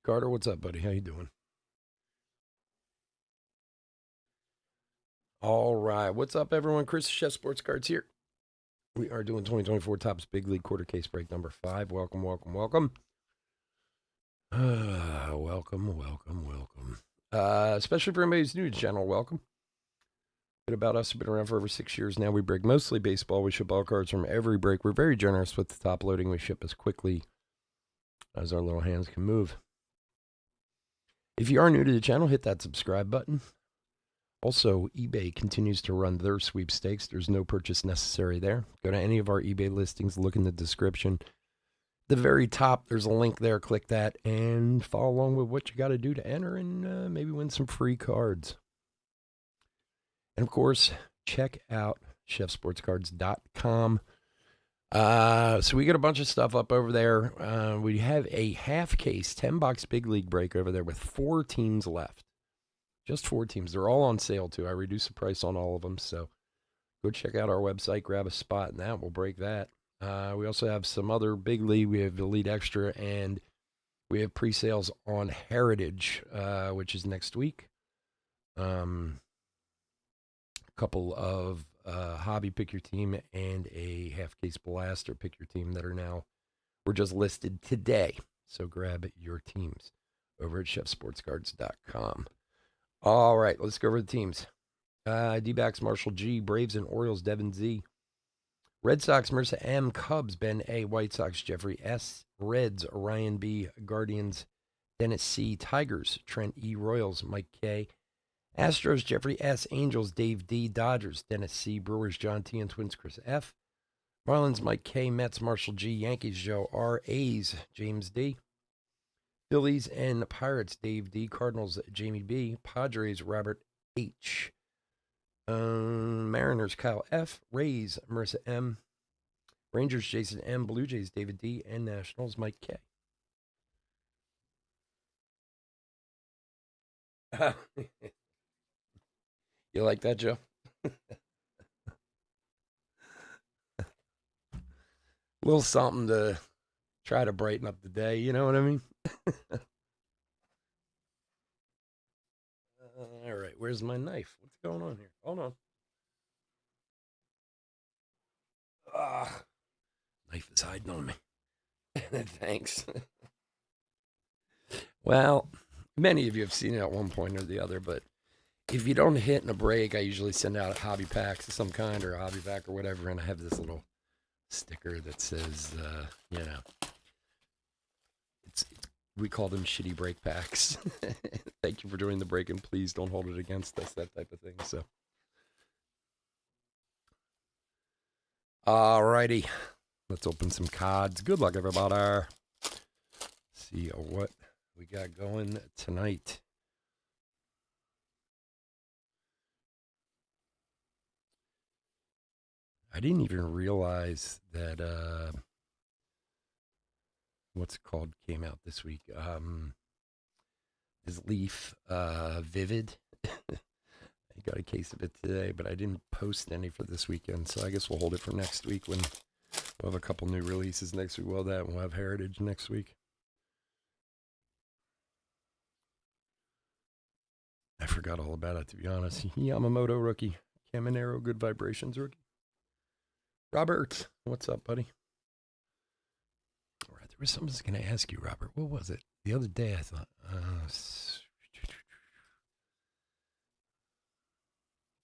Carter, what's up, buddy? How you doing? All right. What's up, everyone? Chris Chef Sports Cards here. We are doing 2024 Topps Big League Quarter Case Break number 5. Welcome, welcome, welcome. Welcome. Especially for anybody who's new to the channel, welcome. Bit about us. We've been around for over 6 years now. We break mostly baseball. We ship all cards from every break. We're very generous with the top loading. We ship as quickly as our little hands can move. If you are new to the channel, hit that subscribe button. Also, eBay continues to run their sweepstakes. There's no purchase necessary there. Go to any of our eBay listings, look in the description. The very top, there's a link there. Click that and follow along with what you got to do to enter and maybe win some free cards. And of course, check out chefsportscards.com. So we got a bunch of stuff up over there. We have a half case, 10-box big league break over there with 4 teams left. Just 4 teams. They're all on sale, too. I reduced the price on all of them. So go check out our website, grab a spot in that. We'll break that. We also have some other big league. We have Elite Extra, and we have pre-sales on Heritage, which is next week. A couple of Hobby Pick Your Team and a half-case Blaster Pick Your Team that were just listed today. So grab your teams over at chefsportscards.com. All right, let's go over the teams. D-backs, Marshall G. Braves and Orioles, Devin Z. Red Sox, Marissa M. Cubs, Ben A. White Sox, Jeffrey S. Reds, Ryan B. Guardians, Dennis C. Tigers, Trent E. Royals, Mike K. Astros, Jeffrey S. Angels, Dave D. Dodgers, Dennis C. Brewers, John T. and Twins, Chris F. Marlins, Mike K. Mets, Marshall G. Yankees, Joe R. A's, James D. Phillies and Pirates, Dave D. Cardinals, Jamie B. Padres, Robert H. Mariners, Kyle F. Rays, Marissa M. Rangers, Jason M. Blue Jays, David D. And Nationals, Mike K. You like that, Joe? Little something to try to brighten up the day, you know what I mean? All right, where's my knife? What's going on here? Hold on. Knife is hiding on me. Thanks. Well, many of you have seen it at one point or the other, but if you don't hit in a break, I usually send out hobby packs of some kind or a hobby pack or whatever, and I have this little sticker that says, we call them shitty break packs. Thank you for doing the break, and please don't hold it against us, that type of thing. So, all righty, let's open some cards. Good luck, everybody. See what we got going tonight. I didn't even realize that what's it called came out this week. Is Leaf Vivid. I got a case of it today, but I didn't post any for this weekend, so I guess we'll hold it for next week when we'll have a couple new releases next week. Well, that we'll have Heritage next week. I forgot all about it, to be honest. Yamamoto rookie. Caminero, good vibrations rookie. Robert, what's up, buddy? All right, there was something I was going to ask you, Robert. What was it? The other day I thought,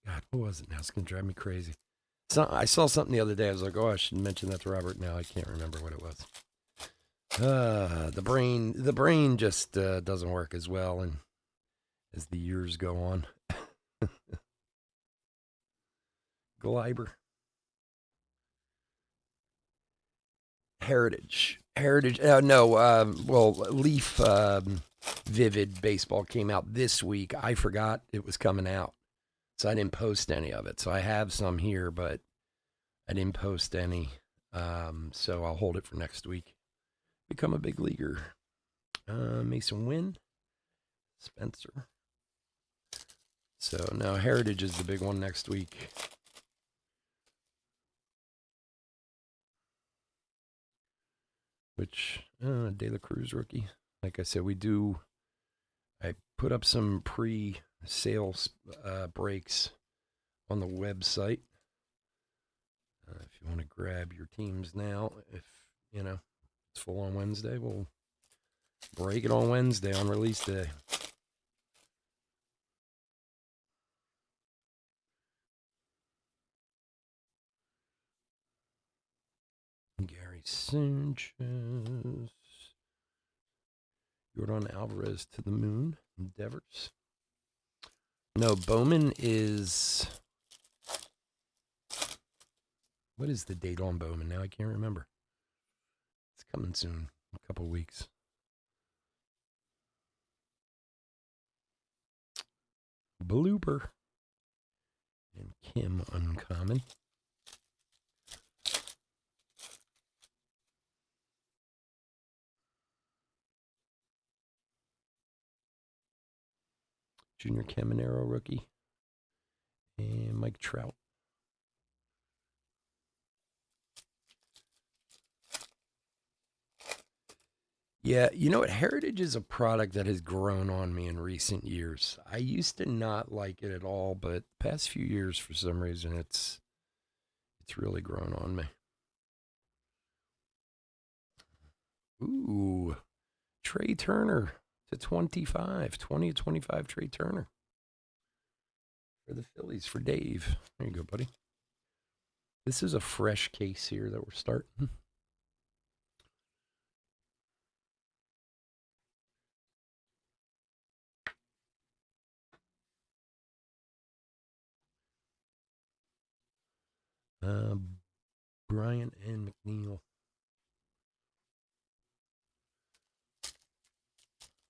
God, what was it now? It's going to drive me crazy. So, I saw something the other day. I was like, oh, I should mention that to Robert. Now I can't remember what it was. The brain just doesn't work as well and as the years go on. Gleiber. Heritage. Leaf Vivid Baseball came out this week. I forgot it was coming out. So I didn't post any of it. So I have some here, but I didn't post any. So I'll hold it for next week. Become a big leaguer. Mason Wynn, Spencer. So now Heritage is the big one next week. Which, De La Cruz rookie. Like I said, I put up some pre-sales breaks on the website. If you want to grab your teams now, if, it's full on Wednesday, we'll break it on Wednesday on release day. Gary Sanchez. Jordan Alvarez to the moon. Devers. No, Bowman is... What is the date on Bowman now? I can't remember. It's coming soon. A couple weeks. Blooper. And Kim uncommon. Junior Caminero rookie. And Mike Trout. Yeah, you know what? Heritage is a product that has grown on me in recent years. I used to not like it at all, but the past few years, for some reason, it's really grown on me. Ooh, Trey Turner to 25. 20 to 25 Trey Turner. For the Phillies, for Dave. There you go, buddy. This is a fresh case here that we're starting. Bryant and McNeil.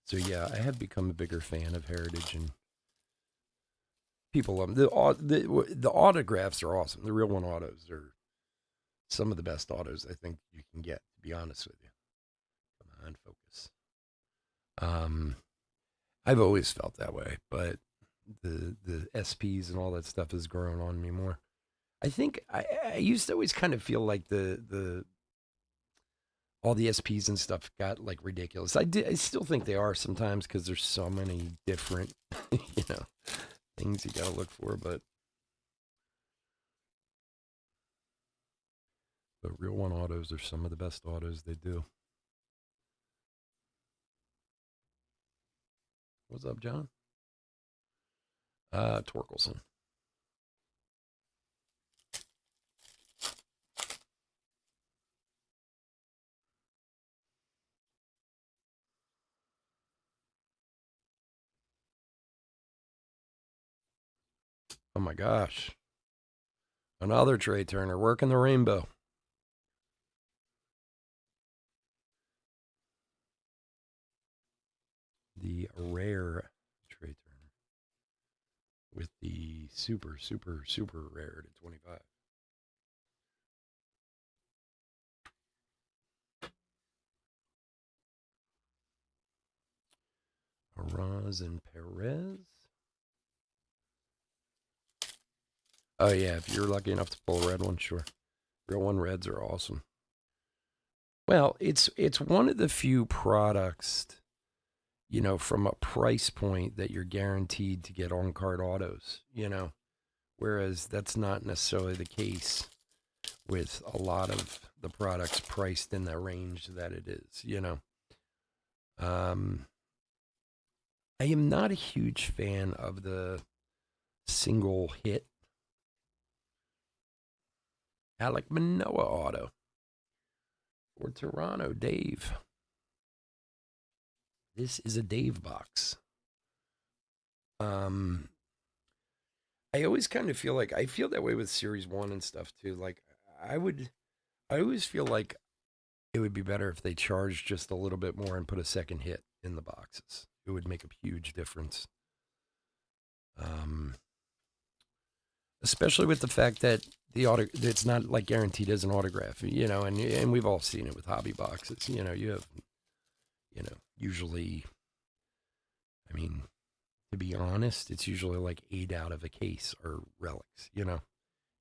So yeah, I have become a bigger fan of Heritage, and people love them. The autographs are awesome. The real one autos are some of the best autos I think you can get, to be honest with you. Come on, focus. I've always felt that way, but the SPs and all that stuff has grown on me more. I think I used to always kind of feel like the all the SPs and stuff got like ridiculous. I still think they are sometimes because there's so many different things you got to look for, but real one autos are some of the best autos they do. What's up, John? Torkelson. Oh my gosh. Another Trey Turner working the rainbow. The rare Trey Turner with the super, super, super rare to 25. Araz and Perez. Oh yeah, if you're lucky enough to pull a red one, sure. Real one reds are awesome. Well, it's one of the few products, from a price point that you're guaranteed to get on card autos, whereas that's not necessarily the case with a lot of the products priced in the range that it is. I am not a huge fan of the single hit Alek Manoah auto for Toronto, Dave. This is a Dave box. I always kind of feel like I feel that way with Series 1 and stuff too. Like I always feel like it would be better if they charged just a little bit more and put a second hit in the boxes. It would make a huge difference. especially with the fact that it's not like guaranteed as an autograph, and we've all seen it with hobby boxes. You have, usually, I mean, to be honest, it's usually like 8 out of a case are relics,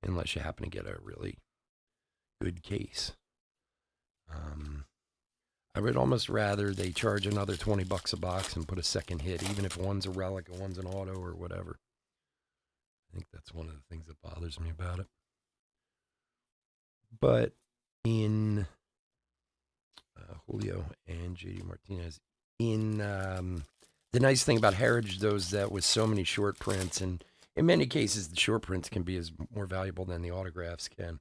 unless you happen to get a really good case. I would almost rather they charge another $20 a box and put a second hit, even if one's a relic and one's an auto or whatever. I think that's one of the things that bothers me about it. But in Julio and JD Martinez, in the nice thing about Heritage, though, is that with so many short prints, and in many cases, the short prints can be as more valuable than the autographs can.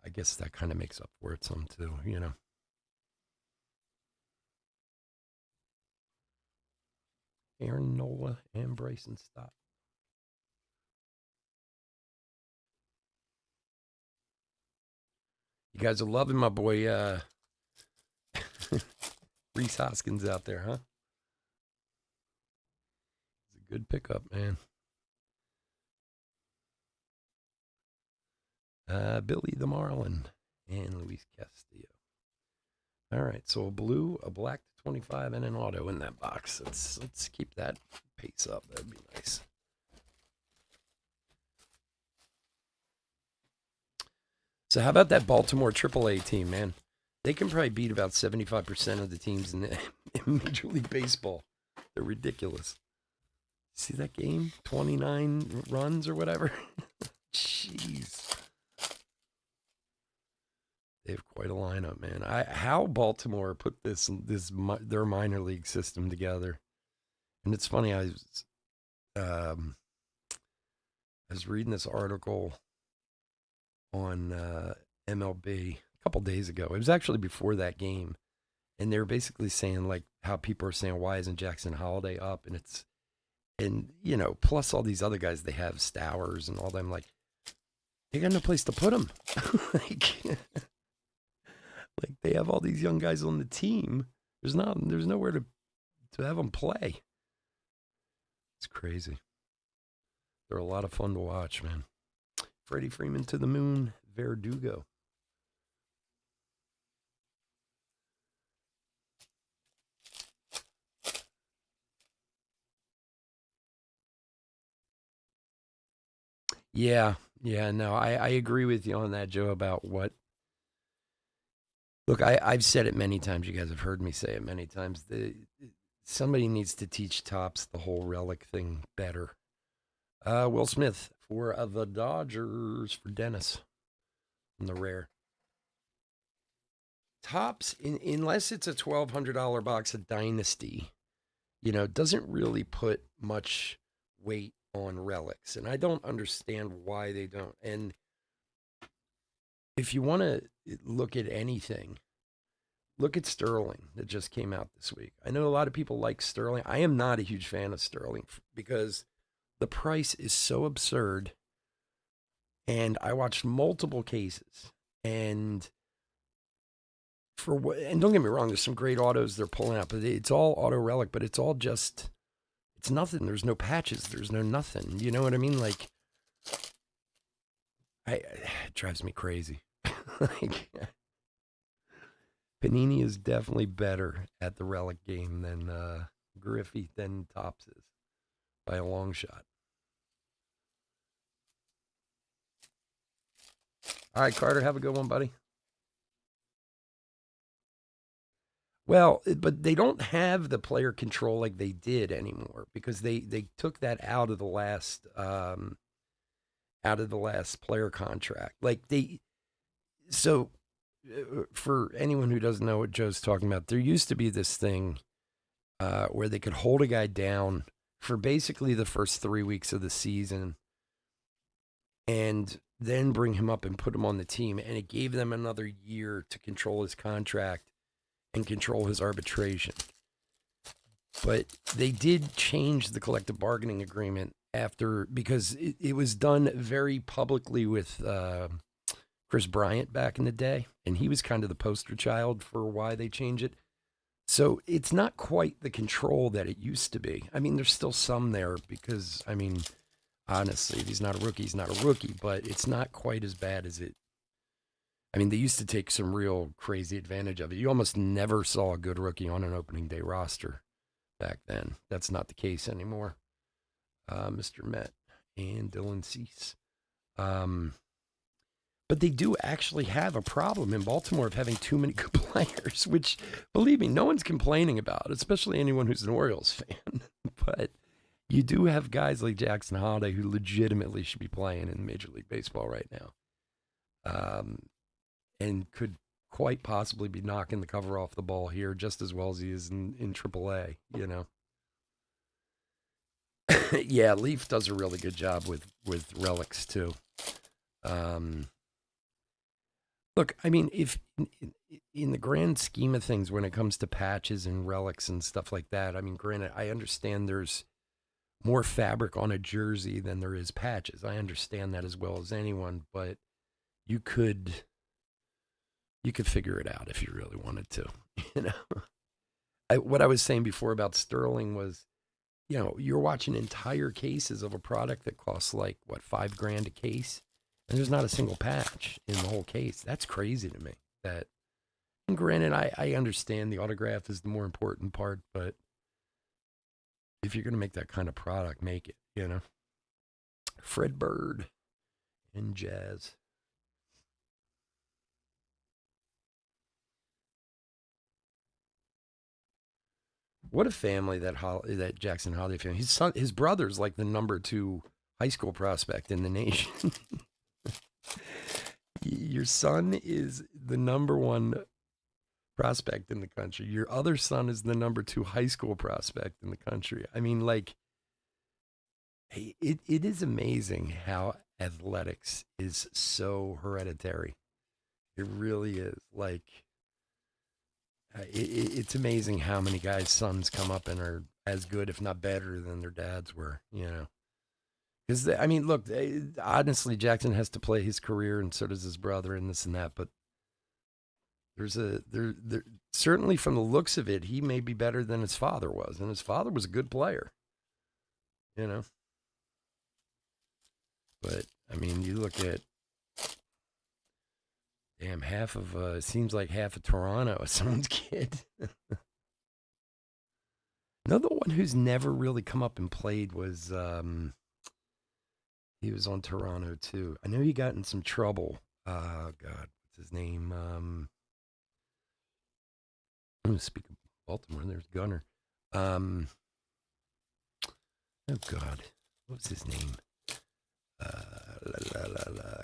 I guess that kind of makes up for it some too, Aaron Nola and Bryson Stott. You guys are loving my boy Rhys Hoskins out there, huh? It's a good pickup, man. Billy the Marlin and Luis Castillo. All right, so a blue, a black 25, and an auto in that box. Let's keep that pace up. That'd be nice. So how about that Baltimore AAA team, man? They can probably beat about 75% of the teams in Major League Baseball. They're ridiculous. See that game? 29 runs or whatever? Jeez. They have quite a lineup, man. How Baltimore put their minor league system together. And it's funny, I was reading this article on MLB a couple days ago. It was actually before that game, and they were basically saying like how people are saying, why isn't Jackson Holiday up? And plus all these other guys they have, Stowers and all them, like they got no place to put them. like they have all these young guys on the team. There's nowhere to have them play. It's crazy. They're a lot of fun to watch, man. Freddie Freeman to the moon, Verdugo. Yeah, no, I agree with you on that, Joe, about what. Look, I've said it many times. You guys have heard me say it many times. Somebody needs to teach Topps the whole relic thing better. Will Smith for the Dodgers for Dennis on the rare. Topps, unless it's a $1,200 box of Dynasty, doesn't really put much weight on relics. And I don't understand why they don't. And if you want to look at anything, look at Sterling that just came out this week. I know a lot of people like Sterling. I am not a huge fan of Sterling because the price is so absurd. And I watched multiple cases, and don't get me wrong, there's some great autos they're pulling out, but it's all auto relic, but it's all just, it's nothing. There's no patches. There's no nothing. You know what I mean? Like, it drives me crazy. Like, Panini is definitely better at the relic game than Griffey than Topps is by a long shot. All right, Carter, have a good one, buddy. Well, but they don't have the player control like they did anymore because they took that out of the last player contract. So for anyone who doesn't know what Joe's talking about, there used to be this thing where they could hold a guy down for basically the first 3 weeks of the season and then bring him up and put him on the team. And it gave them another year to control his contract and control his arbitration. But they did change the collective bargaining agreement because it was done very publicly with Chris Bryant back in the day. And he was kind of the poster child for why they changed it. So it's not quite the control that it used to be. I mean, there's still some there because, honestly. If he's not a rookie, he's not a rookie, but it's not quite as bad as it. I mean, they used to take some real crazy advantage of it. You almost never saw a good rookie on an opening day roster back then. That's not the case anymore. Mr. Met and Dylan Cease. But they do actually have a problem in Baltimore of having too many good players, which, believe me, no one's complaining about, especially anyone who's an Orioles fan. But you do have guys like Jackson Holliday who legitimately should be playing in Major League Baseball right now, and could quite possibly be knocking the cover off the ball here just as well as he is in AAA, you know. Yeah, Leaf does a really good job with relics too. Look, I mean, if in the grand scheme of things, when it comes to patches and relics and stuff like that, I mean, granted, I understand there's more fabric on a jersey than there is patches. I understand that as well as anyone, but you could figure it out if you really wanted to. You know, what I was saying before about Sterling was, you know, you're watching entire cases of a product that costs like what, $5,000 a case, and there's not a single patch in the whole case. That's crazy to me. That, and granted, I understand the autograph is the more important part, but if you're going to make that kind of product, make it, you know. Fred Bird and Jazz. What a family that Jackson Holliday family. His brother's like the number 2 high school prospect in the nation. Your son is the number 1 prospect in the country. Your other son is the number 2 high school prospect in the country. I mean, like, it is amazing how athletics is so hereditary. It really is. Like, it's amazing how many guys' sons come up and are as good, if not better, than their dads were, you know. Because, I mean, look, honestly, Jackson has to play his career, and so does his brother, and this and that. But there certainly, from the looks of it, he may be better than his father was, and his father was a good player, you know. But I mean, you look at, damn, seems like half of Toronto is someone's kid. Another one who's never really come up and played was, he was on Toronto too. I know he got in some trouble. God, what's his name? I'm going to speak of Baltimore. There's Gunner. Oh God, what was his name?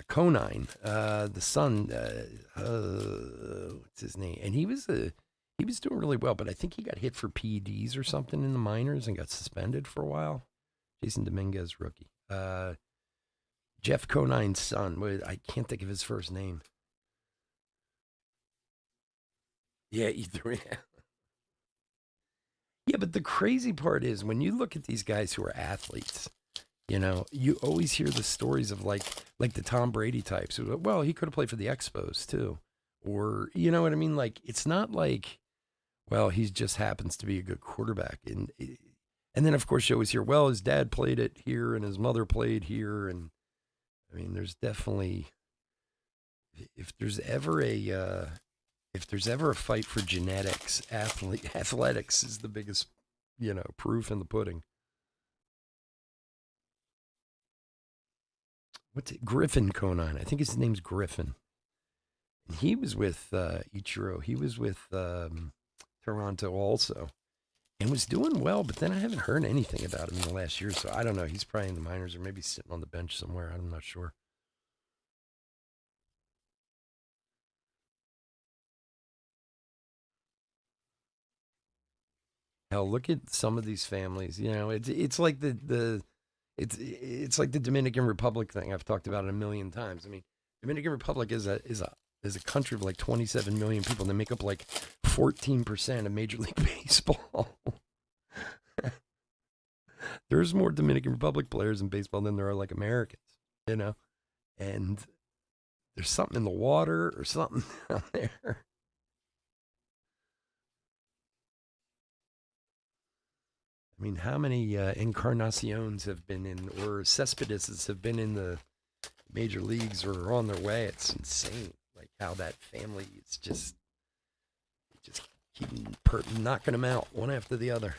Conine, the son. What's his name? And he was doing really well, but I think he got hit for PEDs or something in the minors and got suspended for a while. Jason Dominguez, rookie. Jeff Conine's son. I can't think of his first name. Yeah, either. Yeah, but the crazy part is when you look at these guys who are athletes, you know, you always hear the stories of like the Tom Brady types. Well, he could have played for the Expos too, or you know what I mean. Like, it's not like, well, he just happens to be a good quarterback, and then of course you always hear, well, his dad played it here and his mother played here, and I mean, there's definitely, if there's ever a fight for genetics, athletics is the biggest, you know, proof in the pudding. What's it? Griffin Conine. I think his name's Griffin. He was with Ichiro. He was with Toronto also, and was doing well. But then I haven't heard anything about him in the last year, so I don't know. He's probably in the minors or maybe sitting on the bench somewhere. I'm not sure. Hell, look at some of these families. You know, it's like it's like the Dominican Republic thing I've talked about it a million times. I mean, Dominican Republic is a country of like 27 million people. They make up like 14% of Major League Baseball. There's more Dominican Republic players in baseball than there are like Americans, you know? And there's something in the water or something down there. I mean, how many Encarnaciones have been in, or Cespedes have been in the major leagues or on their way? It's insane. Like how that family is just keep knocking them out one after the other.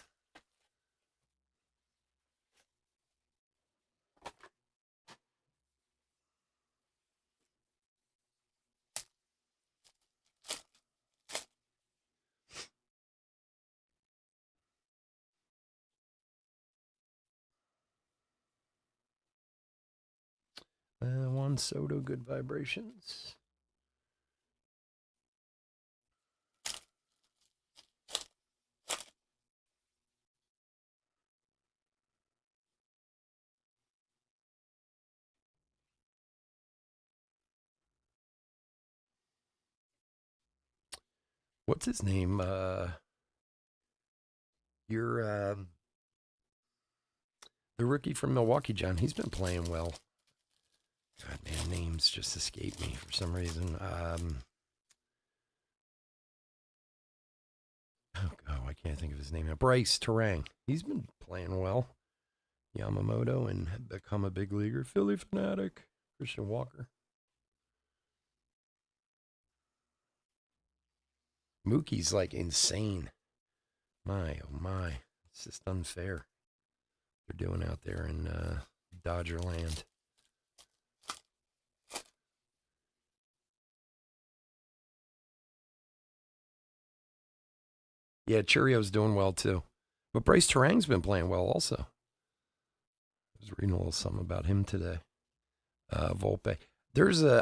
Juan Soto, good vibrations. What's his name? You're the rookie from Milwaukee, John. He's been playing well. God, man, names just escape me for some reason. I can't think of his name now. Bryce Terang. He's been playing well. Yamamoto and had become a big leaguer. Philly fanatic. Christian Walker. Mookie's like insane. My, oh my. It's just unfair. They're doing out there in Dodger land. Yeah, Cheerio's doing well too. But Bryce Terang's been playing well also. I was reading a little something about him today. Volpe.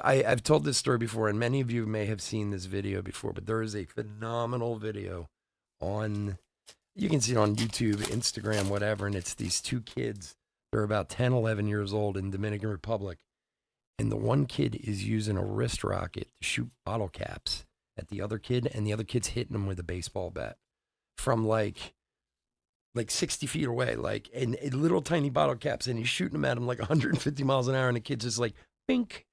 I've told this story before, and many of you may have seen this video before, but there is a phenomenal video on, you can see it on YouTube, Instagram, whatever, and it's these two kids. They're about 10, 11 years old in Dominican Republic, and the one kid is using a wrist rocket to shoot bottle caps at the other kid, and the other kid's hitting him with a baseball bat from like 60 feet away, like, and little tiny bottle caps, and he's shooting them at him like 150 miles an hour, and the kid's just like, bink,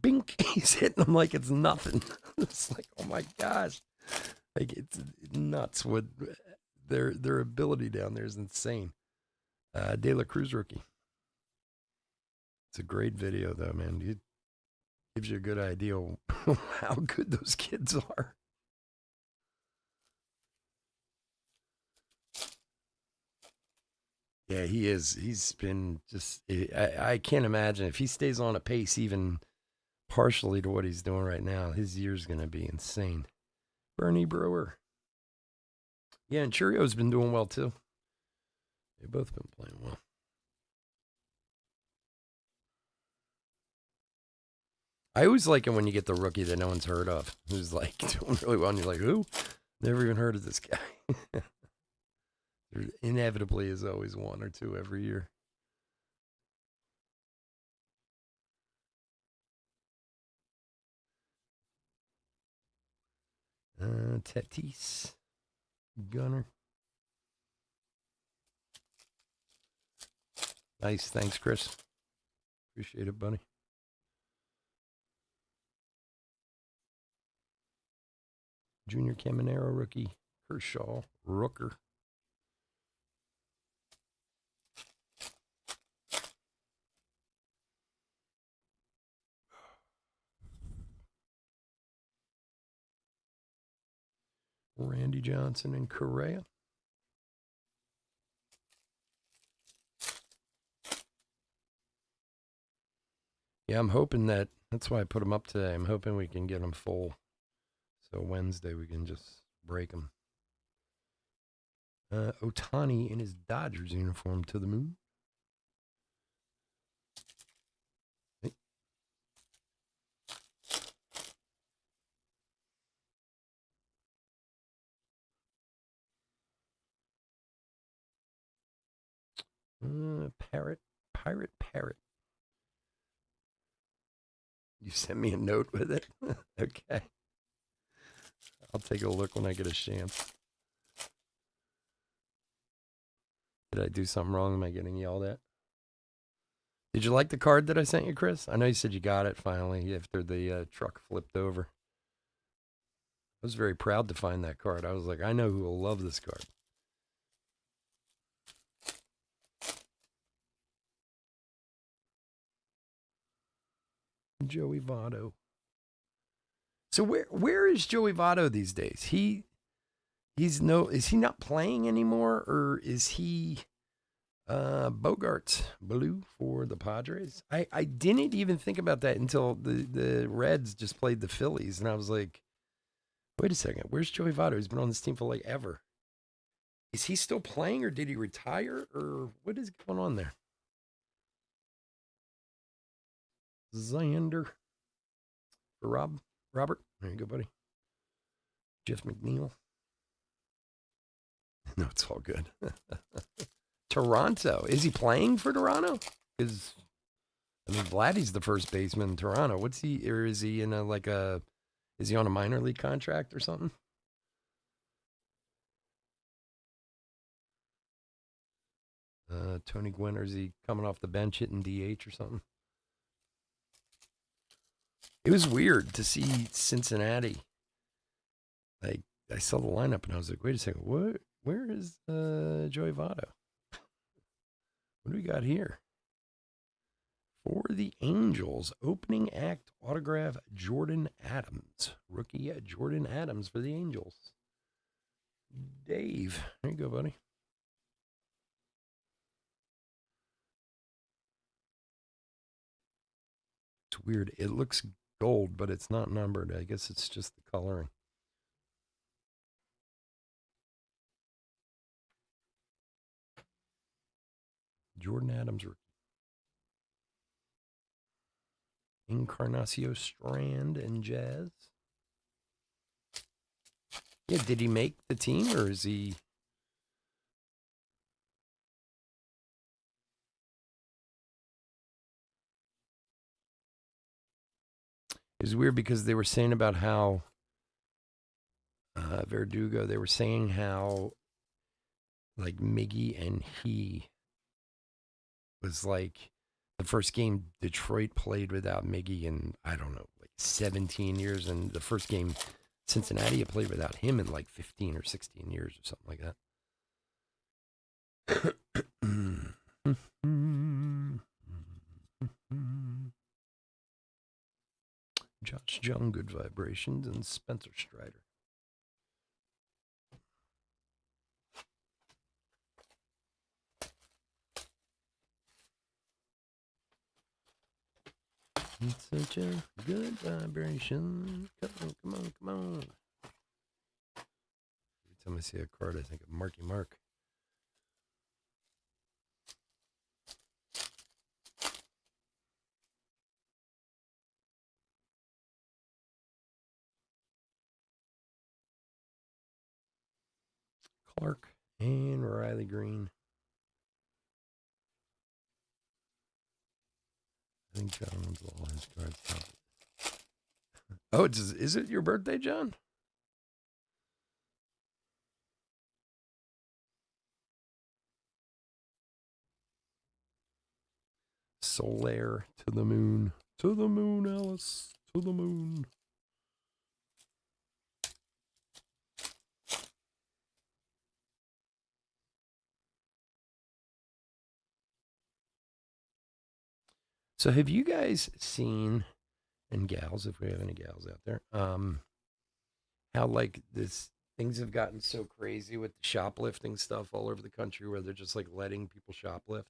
bink. He's hitting them like it's nothing. It's like, oh my gosh. Like, it's nuts. What their ability down there is insane. De La Cruz rookie. It's a great video, though, man. It gives you a good idea how good those kids are. Yeah, he is. He's been just, I can't imagine if he stays on a pace even partially to what he's doing right now, his year's going to be insane. Bernie Brewer. Yeah, and Cheerio's been doing well too. They've both been playing well. I always like it when you get the rookie that no one's heard of, who's like doing really well, and you're like, who? Never even heard of this guy. There inevitably is always one or two every year. Tatis, Gunner. Nice, thanks, Chris. Appreciate it, buddy. Junior Caminero rookie, Kershaw, Rooker. Randy Johnson and Correa. Yeah, I'm hoping that's why I put them up today. I'm hoping we can get them full. So Wednesday we can just break them. Ohtani in his Dodgers uniform to the moon. Hey. Pirate Parrot. You sent me a note with it? Okay. I'll take a look when I get a chance. Did I do something wrong? Am I getting yelled at? Did you like the card that I sent you, Chris? I know you said you got it finally after the truck flipped over. I was very proud to find that card. I was like, I know who will love this card. Joey Votto. So where is Joey Votto these days? Is he not playing anymore, or is he Bogarts blue for the Padres? I didn't even think about that until the Reds just played the Phillies, and I was like, wait a second, where's Joey Votto? He's been on this team for like ever. Is he still playing, or did he retire, or what is going on there? Xander for Robert. There you go, buddy. Jeff McNeil. No, it's all good. Toronto. Is he playing for Toronto? Because I mean, Vladdy's the first baseman in Toronto. What's he? Or is he in Is he on a minor league contract or something? Tony Gwynn, or is he coming off the bench hitting DH or something? It was weird to see Cincinnati. Like, I saw the lineup and I was like, wait a second, what? Where is Joey Votto? What do we got here? For the Angels, opening act autograph, Jordan Adams. Rookie Jordan Adams for the Angels. Dave, there you go, buddy. It's weird. It looks gold, but it's not numbered. I guess it's just the coloring. Jordan Adams rookie. Encarnacio Strand and Jazz. Yeah, did he make the team, or is he? It's weird because they were saying about how Verdugo. They were saying how like Miggy and he was like the first game Detroit played without Miggy in, I don't know, like 17 years, and the first game Cincinnati had played without him in like 15 or 16 years or something like that. Josh Jung, good vibrations, and Spencer Strider. It's such a good vibration. Come on, come on, come on. Every time I see a card, I think of Marky Mark. Clark and Riley Green. I think John owns all his cards. Oh, is it your birthday, John? Solaire to the moon. To the moon, Alice. To the moon. So have you guys seen, and gals, if we have any gals out there, how like this things have gotten so crazy with the shoplifting stuff all over the country where they're just like letting people shoplift?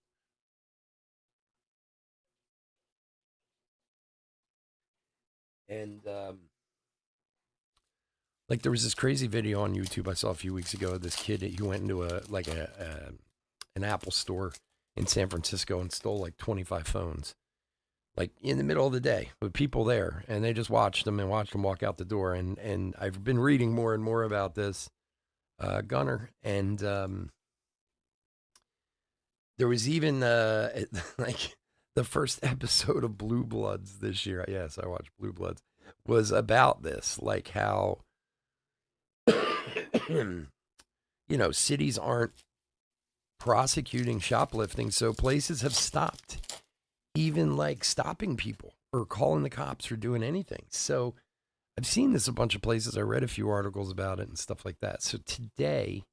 And like there was this crazy video on YouTube I saw a few weeks ago of this kid. He went into an Apple store in San Francisco and stole like 25 phones, like in the middle of the day with people there, and they just watched them walk out the door. And I've been reading more and more about this Gunner, and there was even like the first episode of Blue Bloods this year. Yes, I watched Blue Bloods. Was about this, like how cities aren't prosecuting shoplifting, so places have stopped even like stopping people or calling the cops or doing anything. So I've seen this a bunch of places. I read a few articles about it and stuff like that. So today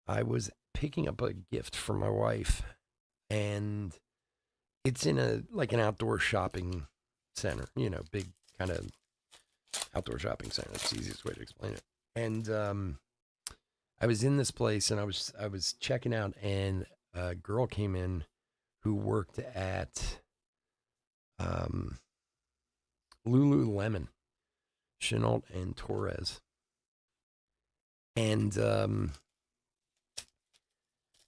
I was picking up a gift for my wife, and it's in an outdoor shopping center, big kind of outdoor shopping center. That's the easiest way to explain it. And I was in this place and I was checking out, and a girl came in who worked at Lululemon, Chenault and Torres. And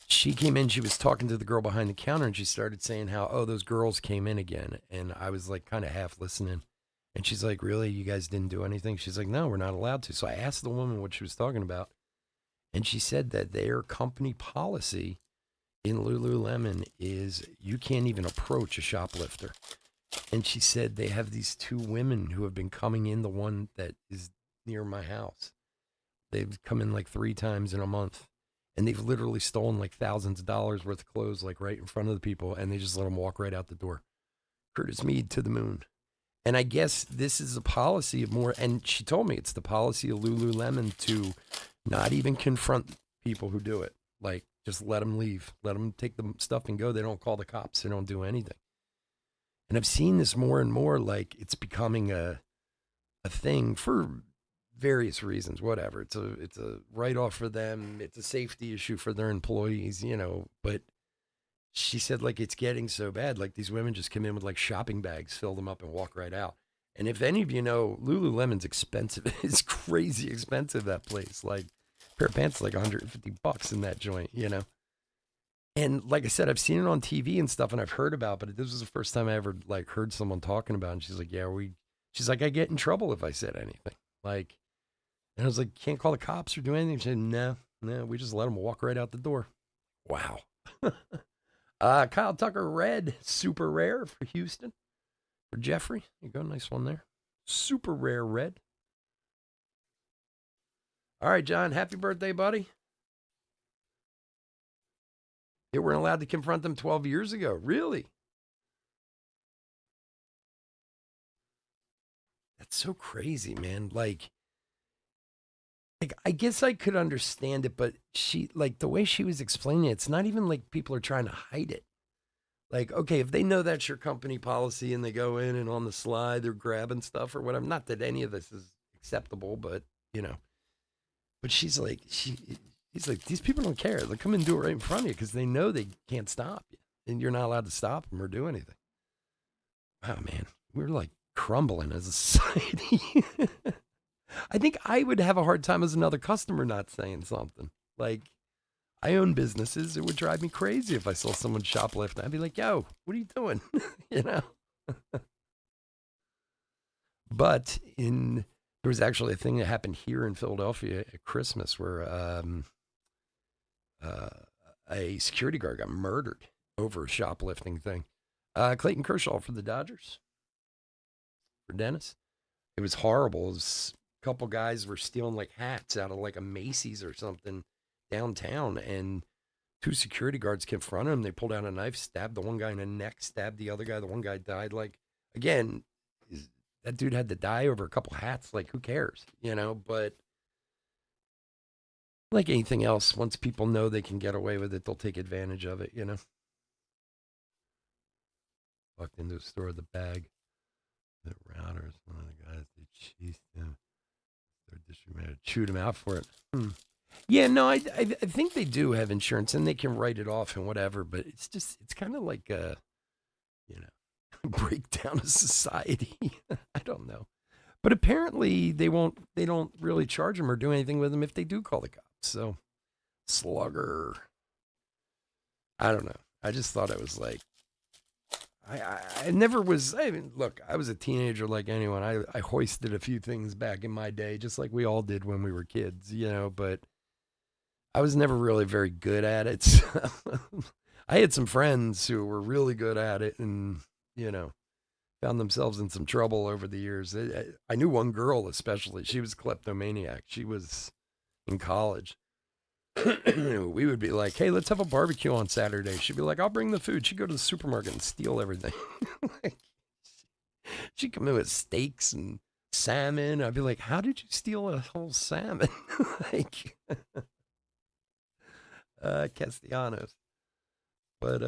she came in, she was talking to the girl behind the counter, and she started saying how, oh, those girls came in again. And I was like kind of half listening. And she's like, really? You guys didn't do anything? She's like, no, we're not allowed to. So I asked the woman what she was talking about. And she said that their company policy in Lululemon is you can't even approach a shoplifter. And she said they have these two women who have been coming in, the one that is near my house. They've come in like 3 times in a month. And they've literally stolen like thousands of dollars worth of clothes, like right in front of the people. And they just let them walk right out the door. Curtis Mead to the moon. And I guess this is a policy of more, and she told me it's the policy of Lululemon to not even confront people who do it. Like, just let them leave. Let them take the stuff and go. They don't call the cops. They don't do anything. And I've seen this more and more, like it's becoming a thing for various reasons, whatever. It's a write-off for them. It's a safety issue for their employees, but she said, like, it's getting so bad. Like, these women just come in with, like, shopping bags, fill them up, and walk right out. And if any of you know, Lululemon's expensive. It's crazy expensive, that place. Like, a pair of pants is like $150 in that joint, And like I said, I've seen it on TV and stuff, and I've heard about it, but this was the first time I ever, like, heard someone talking about it. And she's like, she's like, I get in trouble if I said anything. Like, and I was like, can't call the cops or do anything. She said, no, we just let them walk right out the door. Wow. Kyle Tucker red, super rare for Houston. For Jeffrey, you go, nice one there. Super rare red. All right, John, happy birthday, buddy. They weren't allowed to confront them 12 years ago. Really? That's so crazy, man. Like, I guess I could understand it, but the way she was explaining it, it's not even like people are trying to hide it. Like, okay, if they know that's your company policy and they go in and on the slide, they're grabbing stuff or whatever. Not that any of this is acceptable, but, But he's like, these people don't care. They'll come and do it right in front of you because they know they can't stop you. And you're not allowed to stop them or do anything. Wow, man. We're like crumbling as a society. I think I would have a hard time as another customer not saying something. Like, I own businesses. It would drive me crazy if I saw someone shoplifting. I'd be like, yo, what are you doing? But there was actually a thing that happened here in Philadelphia at Christmas where a security guard got murdered over a shoplifting thing. Clayton Kershaw for the Dodgers. For Dennis. It was horrible. It was, couple guys were stealing like hats out of like a Macy's or something downtown, and 2 security guards confronted him. They pulled out a knife, stabbed the one guy in the neck, stabbed the other guy. The one guy died. Like, again, that dude had to die over a couple hats. Like, who cares, But like anything else, once people know they can get away with it, they'll take advantage of it, Walked into a store with a bag. The routers, one of the guys, they chased him. Their distributor chewed him out for it. Yeah, no, I think they do have insurance and they can write it off and whatever, but it's kind of like a, breakdown of society. I don't know. But apparently they don't really charge them or do anything with them if they do call the cops. So, slugger. I don't know. I just thought it was like, I never was, look, I was a teenager like anyone. I hoisted a few things back in my day, just like we all did when we were kids, but I was never really very good at it. So I had some friends who were really good at it and, found themselves in some trouble over the years. I knew one girl especially. She was a kleptomaniac. She was in college. We would be like, hey, let's have a barbecue on Saturday. She'd be like, I'll bring the food. She'd go to the supermarket and steal everything. She'd come in with steaks and salmon. I'd be like, how did you steal a whole salmon? Like, Castellanos. But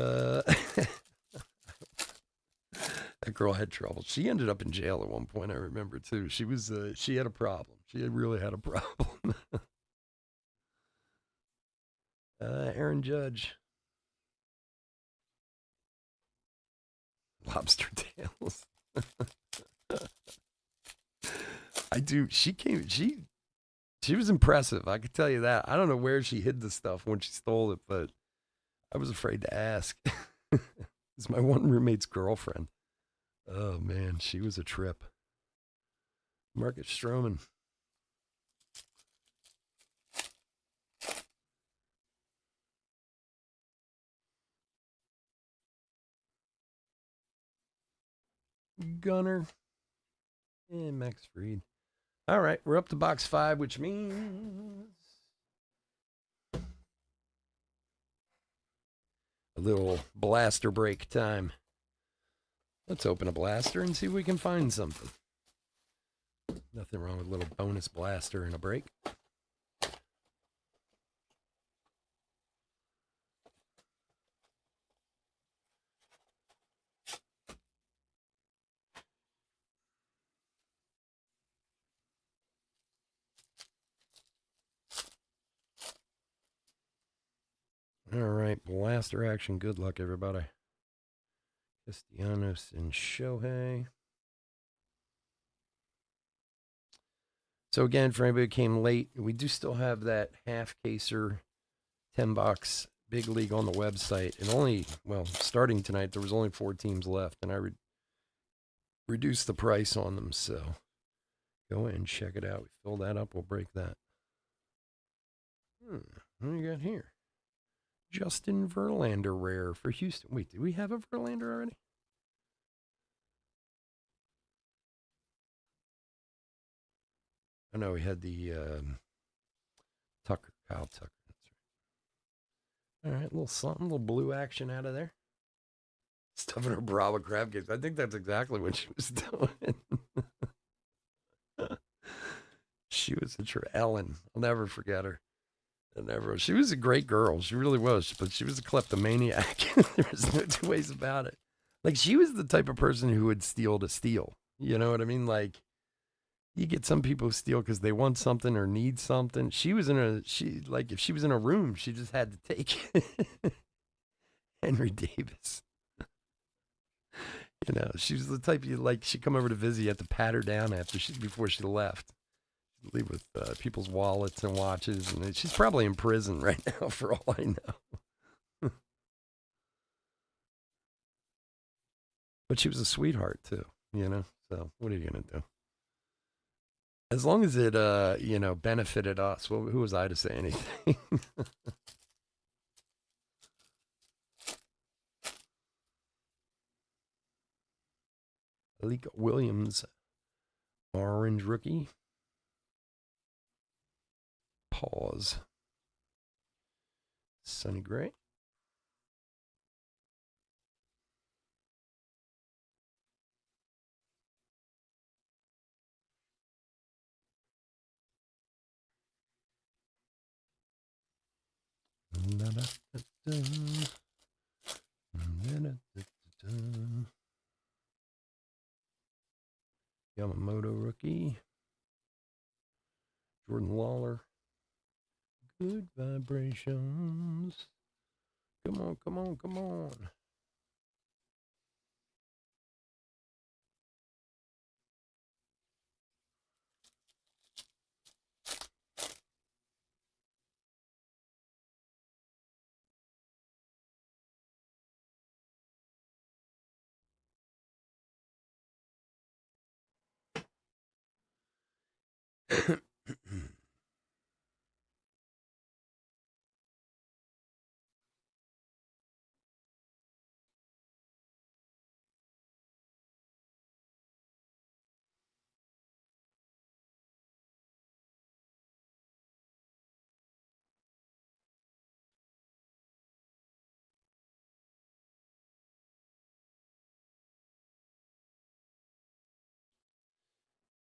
That girl had trouble. She ended up in jail at one point. I remember too. She had a problem. She had really had a problem. Aaron Judge, lobster tails. I do. She was impressive. I could tell you that. I don't know where she hid the stuff when she stole it, but I was afraid to ask. It's my one roommate's girlfriend. Oh man, she was a trip. Marcus Stroman. Gunner. And Max Fried. All right, we're up to box 5, which means a little blaster break time. Let's open a blaster and see if we can find something. Nothing wrong with a little bonus blaster and a break. All right, blaster action. Good luck, everybody. Castellanos and Shohei. So again, for anybody who came late, we do still have that half caser 10-box big league on the website. And starting tonight, there was only 4 teams left, and I reduced the price on them. So go ahead and check it out. We fill that up, we'll break that. What do you got here? Justin Verlander rare for Houston. Wait, did we have a Verlander already? I know we had the Kyle Tucker. That's right. All right, a little something, a little blue action out of there. Stuffing her Bravo crab cakes. I think that's exactly what she was doing. She was Ellen. I'll never forget her. She was a great girl. She really was, but she was a kleptomaniac. There was no 2 ways about it. Like, she was the type of person who would steal to steal. You know what I mean? Like, you get some people who steal because they want something or need something. If she was in a room, she just had to take it. Henry Davis. You know, she was the type she'd come over to visit, you have to pat her down before she left. She'd leave with people's wallets and watches, and she's probably in prison right now for all I know. But she was a sweetheart too, you know? So what are you going to do? As long as it, benefited us, well, who was I to say anything? Alika Williams, orange rookie. Pause. Sonny Gray. Yamamoto rookie. Jordan Lawler. Good vibrations. Come on, come on, come on.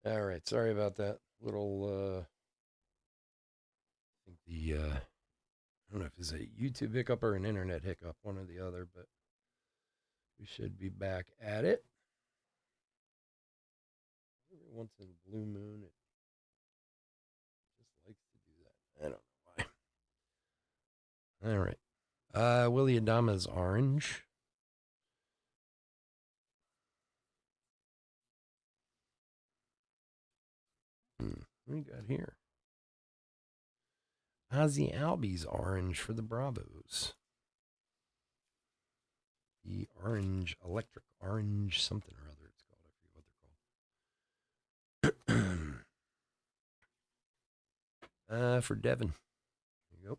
All right, sorry about that little. I think I don't know if it's a YouTube hiccup or an internet hiccup, one or the other, but we should be back at it. Every once in a blue moon, it just likes to do that. I don't know why. All right. Willie Adama's orange. What do we got here? Ozzy Albies orange for the Bravos. The orange, electric orange, something or other it's called. I forget what they're called. For Devin. There you go.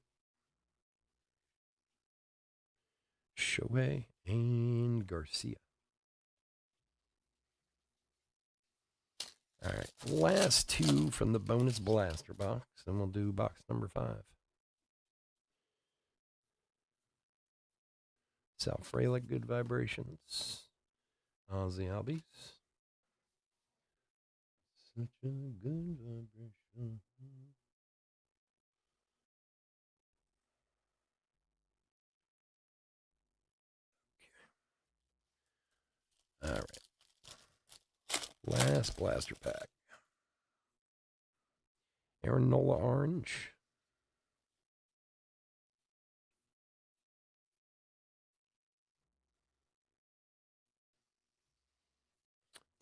Shohei and Garcia. All right, last two from the bonus blaster box, and we'll do box number 5. Sal Frelick, good vibrations. Ozzy Albies. Such a good vibration. Okay. All right. Last blaster pack. Aaron Nola orange.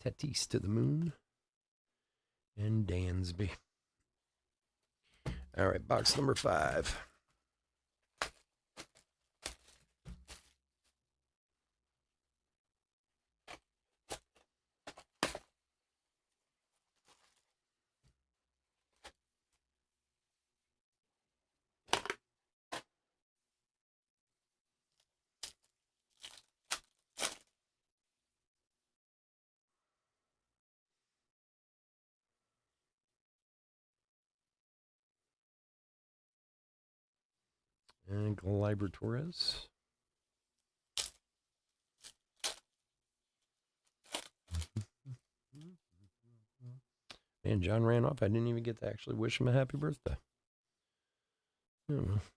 Tatis to the moon. And Dansby. All right, box number 5. And Gleyber Torres. And John ran off. I didn't even get to actually wish him a happy birthday.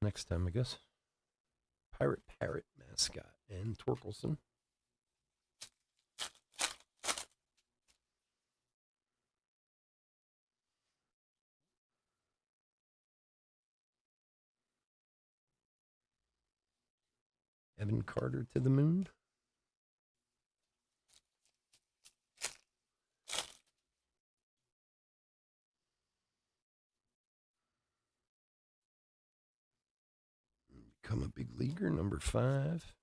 Next time, I guess. Pirate Parrot mascot and Torkelson. Evan Carter to the moon. Become a big leaguer, number 5.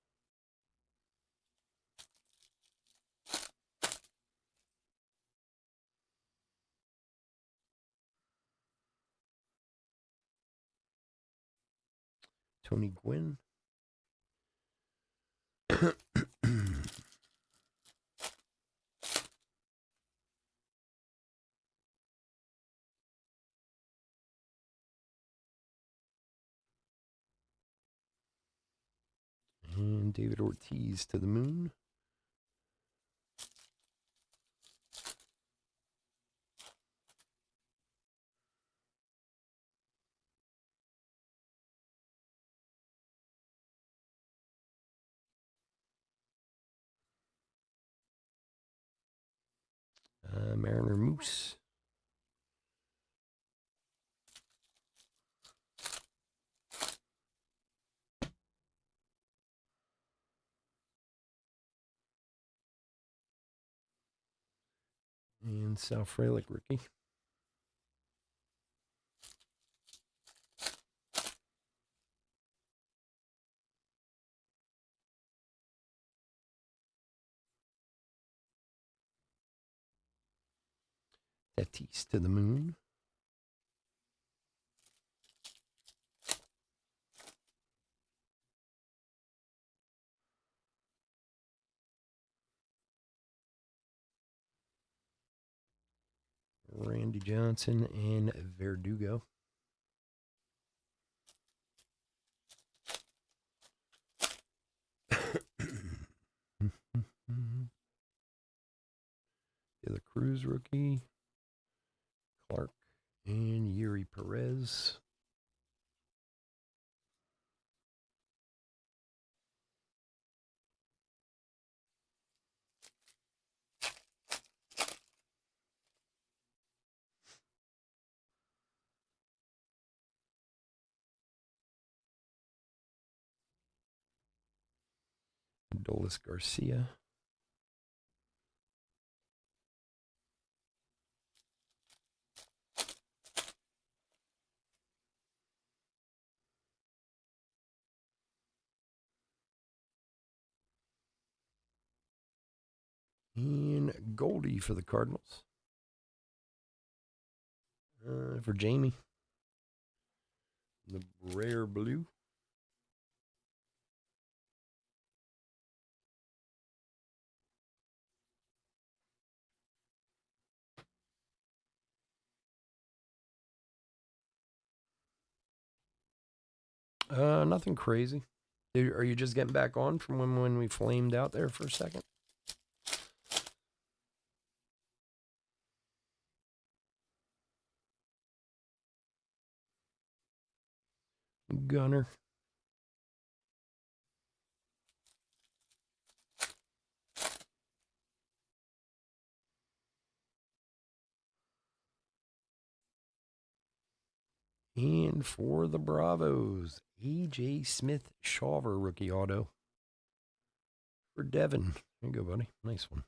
Tony Gwynn. And David Ortiz to the moon. Mariner Moose. And Sal Frelick rookie. Tatis to the moon. Randy Johnson and Verdugo. De La Cruz rookie. Clark and Yuri Perez. Adolis Garcia. And Goldie for the Cardinals. For Jamie. The rare blue. Nothing crazy. Are you just getting back on from when we flamed out there for a second? Gunner. And for the Bravos, A.J. Smith Shawver rookie auto. For Devin. There you go, buddy. Nice one.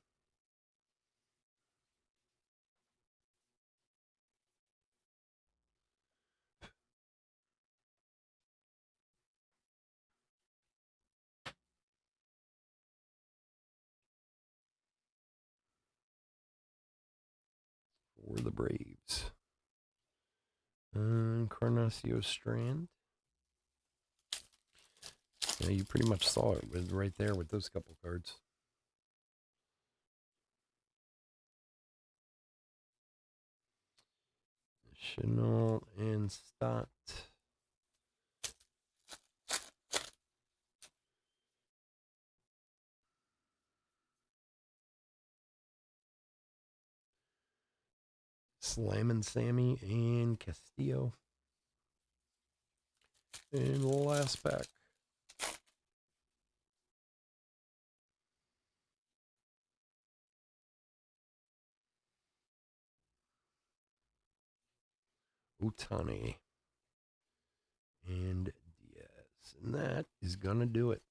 For the Braves. Encarnacio Strand. Yeah, you pretty much saw it with right there with those couple cards. Chanel and Stott. Slammin' Sammy and Castillo. And last pack. Ohtani and Diaz. And that is going to do it.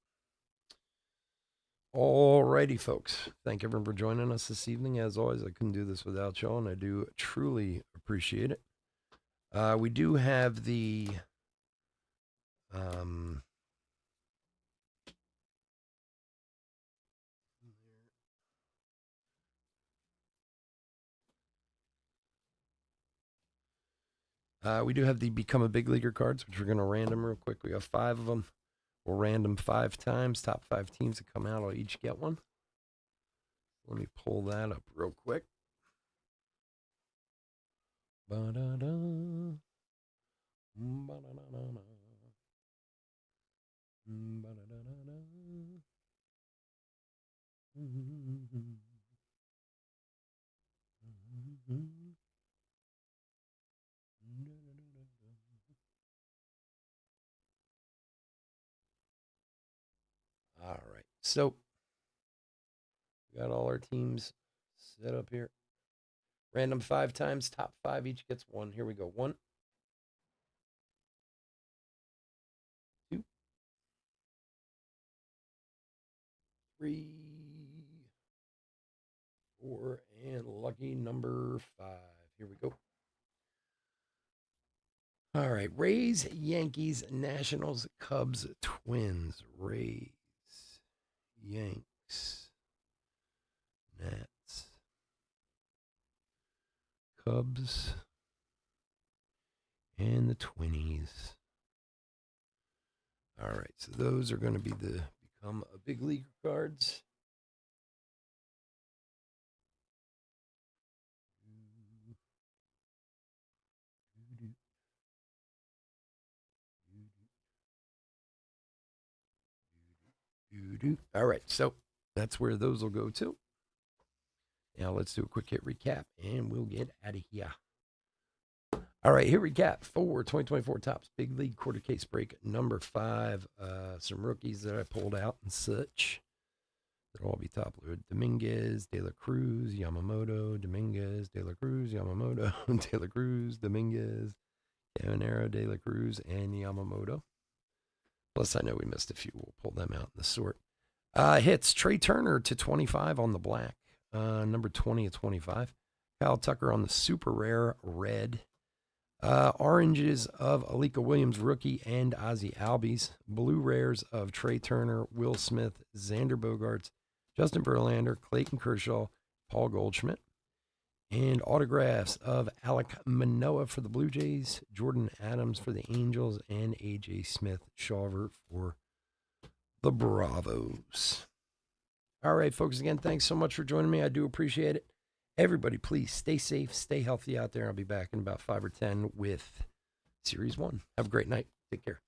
Alrighty, folks. Thank everyone for joining us this evening. As always, I couldn't do this without y'all, and I do truly appreciate it. We do have the we do have the Become a Big Leaguer cards, which we're going to random real quick. We have 5 of them. We'll random 5 times. Top 5 teams that come out will each get one. Let me pull that up real quick. Ba-da-da. Ba-da-da-da-da. Ba-da-da-da-da. All right. So, we got all our teams set up here. Random 5 times, top 5 each gets 1. Here we go. 1, 2, 3, 4, and lucky number 5. Here we go. All right. Rays, Yankees, Nationals, Cubs, Twins. Rays, Yanks, Nats, Cubs, and the Twinnies. All right. So those are going to be the Become a Big League cards. All right, so that's where those will go to. Now let's do a quick hit recap, and we'll get out of here. All right, hit recap for 2024 Topps Big League quarter case break number 5. Some rookies that I pulled out and such. That'll all be top loaded. Dominguez, De La Cruz, Yamamoto, Dominguez, De La Cruz, Yamamoto, De La Cruz, Dominguez, Caminero, De La Cruz, and Yamamoto. Plus, I know we missed a few. We'll pull them out in the sort. Hits Trey Turner to 25 on the black. Number 20 of 25. Kyle Tucker on the super rare red. Oranges of Alika Williams, rookie, and Ozzie Albies. Blue rares of Trey Turner, Will Smith, Xander Bogaerts, Justin Verlander, Clayton Kershaw, Paul Goldschmidt. And autographs of Alek Manoah for the Blue Jays, Jordan Adams for the Angels, and A.J. Smith-Shawver for the Bravos. All right, folks, again, thanks so much for joining me. I do appreciate it. Everybody, please stay safe, stay healthy out there. I'll be back in about 5 or 10 with Series 1. Have a great night. Take care.